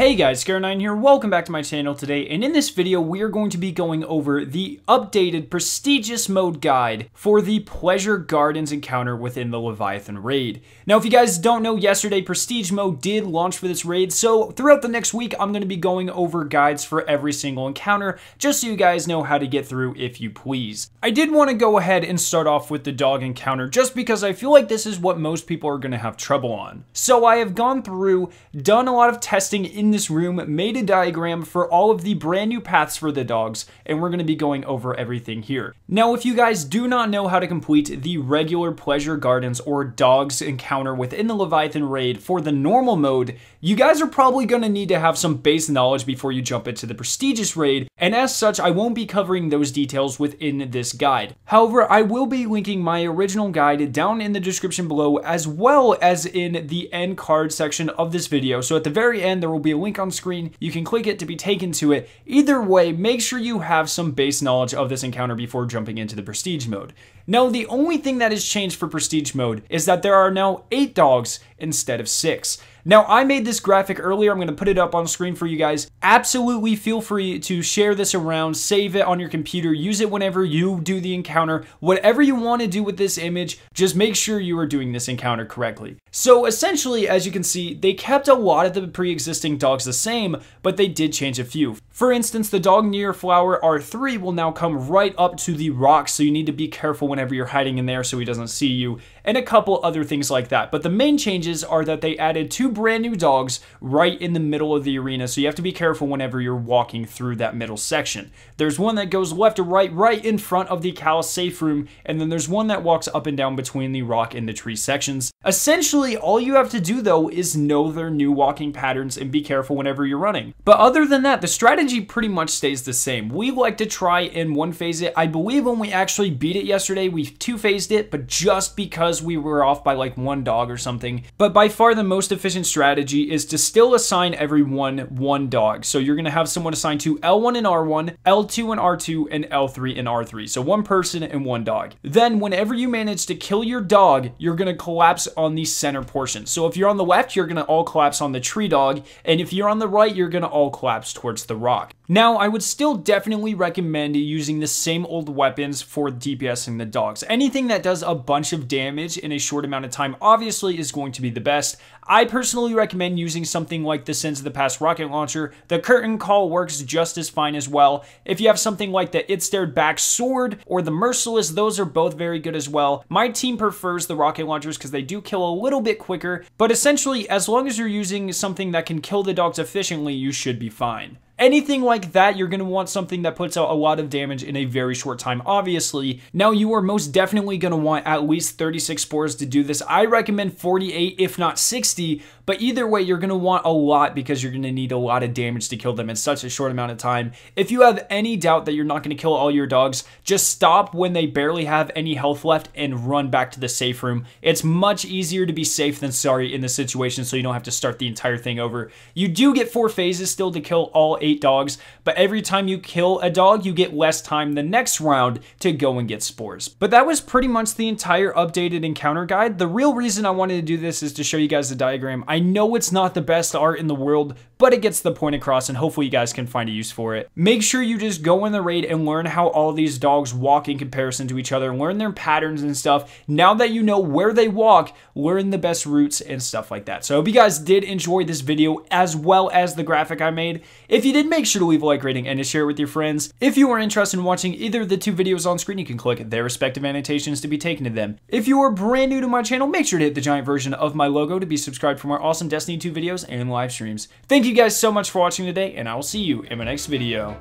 Hey guys, Scar9 here, welcome back to my channel today, and in this video we are going to be going over the updated Prestigious mode guide for the Pleasure Gardens encounter within the Leviathan raid. Now if you guys don't know, yesterday Prestige mode did launch for this raid, so throughout the next week I'm going to be going over guides for every single encounter, just so you guys know how to get through if you please. I did want to go ahead and start off with the dog encounter, just because I feel like this is what most people are going to have trouble on. So I have gone through, done a lot of testing in this room, made a diagram for all of the brand new paths for the dogs, and we're going to be going over everything here. Now, if you guys do not know how to complete the regular Pleasure Gardens or dogs encounter within the Leviathan raid for the normal mode, you guys are probably going to need to have some base knowledge before you jump into the Prestigious raid, and as such, I won't be covering those details within this guide. However, I will be linking my original guide down in the description below, as well as in the end card section of this video. So at the very end, there will be a link on screen. You can click it to be taken to it. Either way, make sure you have some base knowledge of this encounter before jumping into the Prestige mode. Now, the only thing that has changed for Prestige mode is that there are now 8 dogs instead of 6. Now, I made this graphic earlier. I'm going to put it up on screen for you guys. Absolutely feel free to share this around, save it on your computer, use it whenever you do the encounter. Whatever you want to do with this image, just make sure you are doing this encounter correctly. So essentially, as you can see, they kept a lot of the pre-existing dogs the same, but they did change a few. For instance, the dog near flower R3 will now come right up to the rock, so you need to be careful whenever you're hiding in there so he doesn't see you, and a couple other things like that. But the main changes are that they added 2 brand new dogs right in the middle of the arena, so you have to be careful whenever you're walking through that middle section. There's one that goes left to right in front of the Cal safe room, and then there's one that walks up and down between the rock and the tree sections. Essentially, all you have to do though is know their new walking patterns and be careful whenever you're running. But other than that, the strategy pretty much stays the same. We like to try and one-phase it. I believe when we actually beat it yesterday, we 2-phased it, but just because we were off by like 1 dog or something. But by far the most efficient strategy is to still assign everyone 1 dog. So you're going to have someone assigned to L1 and R1, L2 and R2, and L3 and R3. So 1 person and 1 dog. Then whenever you manage to kill your dog, you're going to collapse on the center portion. So if you're on the left, you're going to all collapse on the tree dog. And if you're on the right, you're going to all collapse towards the rock. Now, I would still definitely recommend using the same old weapons for DPSing the dogs. Anything that does a bunch of damage in a short amount of time obviously is going to be the best. I personally recommend using something like the Sins of the Past rocket launcher. The curtain call works just as fine as well. If you have something like the It Stared Back sword or the Merciless, those are both very good as well. My team prefers the rocket launchers because they do kill a little bit quicker, but essentially, as long as you're using something that can kill the dogs efficiently, you should be fine. Anything like that, you're going to want something that puts out a lot of damage in a very short time, obviously. Now, you are most definitely going to want at least 36 spores to do this. I recommend 48, if not 60, but either way, you're going to want a lot because you're going to need a lot of damage to kill them in such a short amount of time. If you have any doubt that you're not going to kill all your dogs, just stop when they barely have any health left and run back to the safe room. It's much easier to be safe than sorry in this situation, so you don't have to start the entire thing over. You do get 4 phases still to kill all 8 dogs, but every time you kill a dog, you get less time the next round to go and get spores. But that was pretty much the entire updated encounter guide. The real reason I wanted to do this is to show you guys the diagram. I know it's not the best art in the world, but it gets the point across, and hopefully you guys can find a use for it. Make sure you just go in the raid and learn how all these dogs walk in comparison to each other, learn their patterns and stuff. Now that you know where they walk, learn the best routes and stuff like that. So I hope you guys did enjoy this video as well as the graphic I made. If you did, make sure to leave a like rating and to share it with your friends. If you are interested in watching either of the 2 videos on screen, you can click their respective annotations to be taken to them. If you are brand new to my channel, make sure to hit the giant version of my logo to be subscribed for more awesome Destiny 2 videos and live streams. Thank you guys so much for watching today, and I will see you in my next video.